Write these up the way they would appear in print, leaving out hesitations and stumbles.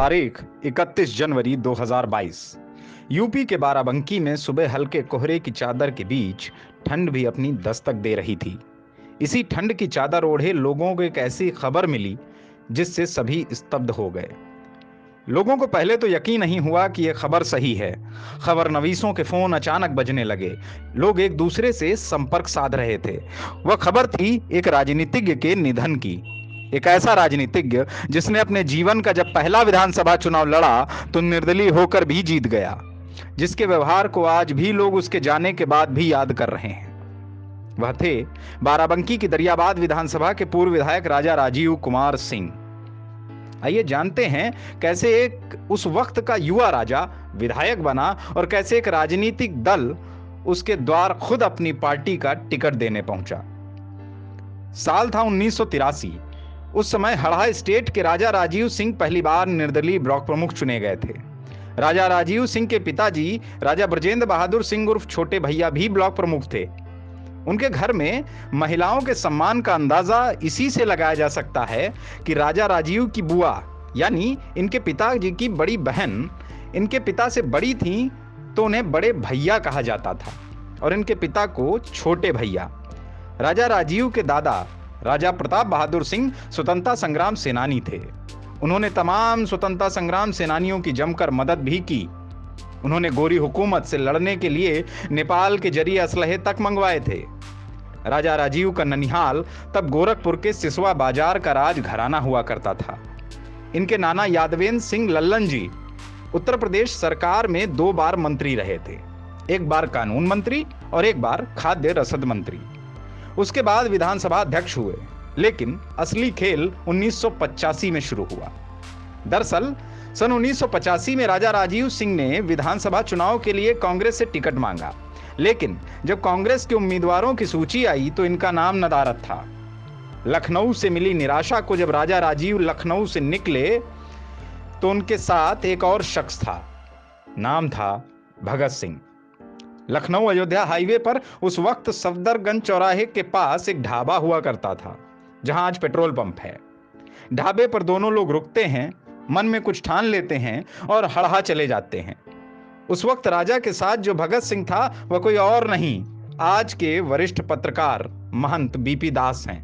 तारीख 31 जनवरी 2022। यूपी के बाराबंकी में सुबह हल्के कोहरे की चादर के बीच ठंड भी अपनी दस्तक दे रही थी। इसी ठंड की चादर ओढ़े लोगों को एक ऐसी खबर मिली जिससे सभी स्तब्ध हो गए। लोगों को पहले तो यकीन नहीं हुआ कि यह खबर सही है। खबर नवीसों के फोन अचानक बजने लगे। लोग एक दूसरे से संपर्क साध रहे थे। वह खबर थी एक राजनीतिज्ञ के निधन की। एक ऐसा राजनीतिज्ञ जिसने अपने जीवन का जब पहला विधानसभा चुनाव लड़ा तो निर्दलीय होकर भी जीत गया, जिसके व्यवहार को आज भी लोग उसके जाने के बाद भी याद कर रहे हैं। वह थे बाराबंकी की दरियाबाद विधानसभा के पूर्व विधायक राजा राजीव कुमार सिंह। आइए जानते हैं कैसे एक उस वक्त का युवा राजा विधायक बना और कैसे एक राजनीतिक दल उसके द्वार खुद अपनी पार्टी का टिकट देने पहुंचा। साल था 1983। उस समय हड़हा स्टेट के राजा राजीव सिंह पहली बार निर्दलीय ब्लॉक प्रमुख चुने गए थे। राजा राजीव सिंह के पिताजी राजा ब्रजेंद्र बहादुर सिंह उर्फ छोटे भैया भी ब्लॉक प्रमुख थे। उनके घर में महिलाओं के सम्मान का अंदाजा इसी से लगाया जा सकता है कि राजा राजीव की बुआ यानी इनके पिताजी की बड़ी बहन इनके पिता से बड़ी थी, तो उन्हें बड़े भैया कहा जाता था और इनके पिता को छोटे भैया। राजा राजीव के दादा राजा प्रताप बहादुर सिंह स्वतंत्रता संग्राम सेनानी थे। उन्होंने तमाम स्वतंत्रता संग्राम सेनानियों की जमकर मदद भी की। उन्होंने गोरी हुकूमत से लड़ने के लिए नेपाल के जरिए असलहे तक मंगवाए थे। राजा राजीव का ननिहाल तब गोरखपुर के सिसवा बाजार का राज घराना हुआ करता था। इनके नाना यादवेंद्र सिंह लल्लन जी उत्तर प्रदेश सरकार में 2 बार मंत्री रहे थे, एक बार कानून मंत्री और एक बार खाद्य रसद मंत्री। उसके बाद विधानसभा अध्यक्ष हुए, लेकिन असली खेल 1985 में शुरू हुआ। दरअसल सन 1985 में राजा राजीव सिंह ने विधानसभा चुनाव के लिए कांग्रेस से टिकट मांगा, लेकिन जब कांग्रेस के उम्मीदवारों की सूची आई तो इनका नाम नदारद था। लखनऊ से मिली निराशा को जब राजा राजीव लखनऊ से निकले तो उनके साथ एक और शख्स था, नाम था भगत सिंह। लखनऊ अयोध्या हाईवे पर उस वक्त सफदरगंज चौराहे के पास एक ढाबा हुआ करता था, जहां आज पेट्रोल पंप है। ढाबे पर दोनों लोग रुकते हैं, मन में कुछ ठान लेते हैं और हड़हा चले जाते हैं। उस वक्त राजा के साथ जो भगत सिंह था वह कोई और नहीं, आज के वरिष्ठ पत्रकार महंत बीपी दास हैं।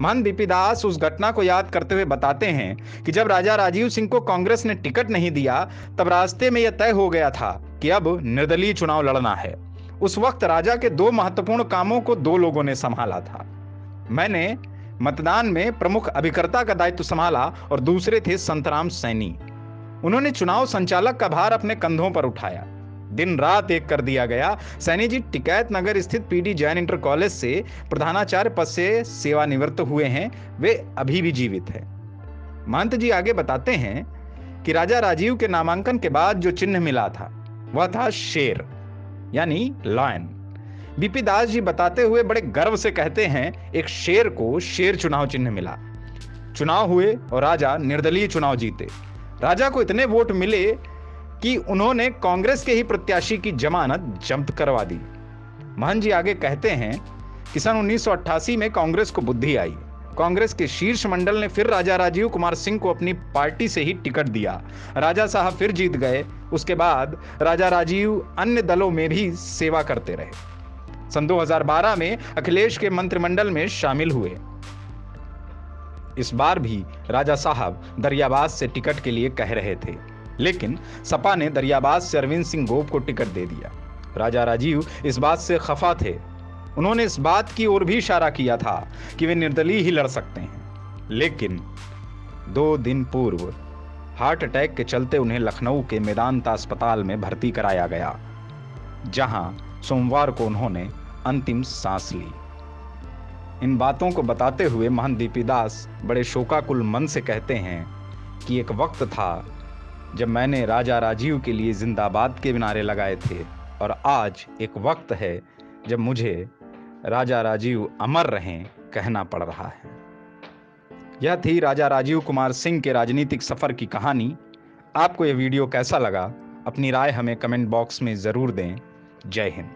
महंत बीपी दास उस घटना को याद करते हुए बताते हैं कि जब राजा राजीव सिंह को कांग्रेस ने टिकट नहीं दिया तब रास्ते में यह तय हो गया था कि अब निर्दलीय चुनाव लड़ना है। उस वक्त राजा के 2 महत्वपूर्ण कामों को 2 लोगों ने संभाला था। मैंने मतदान में प्रमुख अभिकर्ता का दायित्व संभाला और दूसरे थे संतराम सैनी। उन्होंने चुनाव संचालक का भार अपने कंधों पर उठाया। दिन रात एक कर दिया गया। सैनी जी टिकैत नगर स्थित पीडी जैन इंटर कॉलेज से प्रधानाचार्य पद से सेवानिवृत्त हुए हैं। वे अभी भी जीवित हैं। महंत जी आगे बताते हैं कि राजा राजीव के नामांकन के बाद जो चिन्ह मिला था वह था शेर यानी लायन। बीपी दास जी बताते हुए बड़े गर्व से कहते हैं, एक शेर को शेर चुनाव चिन्ह मिला। चुनाव हुए और राजा निर्दलीय चुनाव जीते। राजा को इतने वोट मिले कि उन्होंने कांग्रेस के ही प्रत्याशी की जमानत जब्त करवा दी। महंत जी आगे कहते हैं कि सन 1988 में कांग्रेस को बुद्धि आई। कांग्रेस के शीर्ष मंडल ने फिर राजा राजीव कुमार सिंह को अपनी पार्टी से ही टिकट दिया। राजा साहब फिर जीत गए। उसके बाद राजा राजीव अन्य दलों में भी सेवा करते रहे। सन 2012 में अखिलेश के मंत्रिमंडल में शामिल हुए। इस बार भी राजा साहब दरियाबाद से टिकट के लिए कह रहे थे, लेकिन सपा ने दरियाबाद से अरविंद सिंह गोप को टिकट दे दिया। राजा राजीव इस बात से खफा थे। उन्होंने इस बात की ओर भी इशारा किया था कि वे निर्दलीय ही लड़ सकते हैं, लेकिन 2 दिन पूर्व हार्ट अटैक के चलते उन्हें लखनऊ के मेदांता अस्पताल में भर्ती कराया गया, जहां सोमवार को उन्होंने अंतिम सांस ली। इन बातों को बताते हुए महंत बीपी दास बड़े शोकाकुल मन से कहते हैं कि एक वक्त था जब मैंने राजा राजीव के लिए जिंदाबाद के नारे लगाए थे, और आज एक वक्त है जब मुझे राजा राजीव अमर रहें कहना पड़ रहा है। यह थी राजा राजीव कुमार सिंह के राजनीतिक सफर की कहानी। आपको यह वीडियो कैसा लगा? अपनी राय हमें कमेंट बॉक्स में जरूर दें। जय हिंद।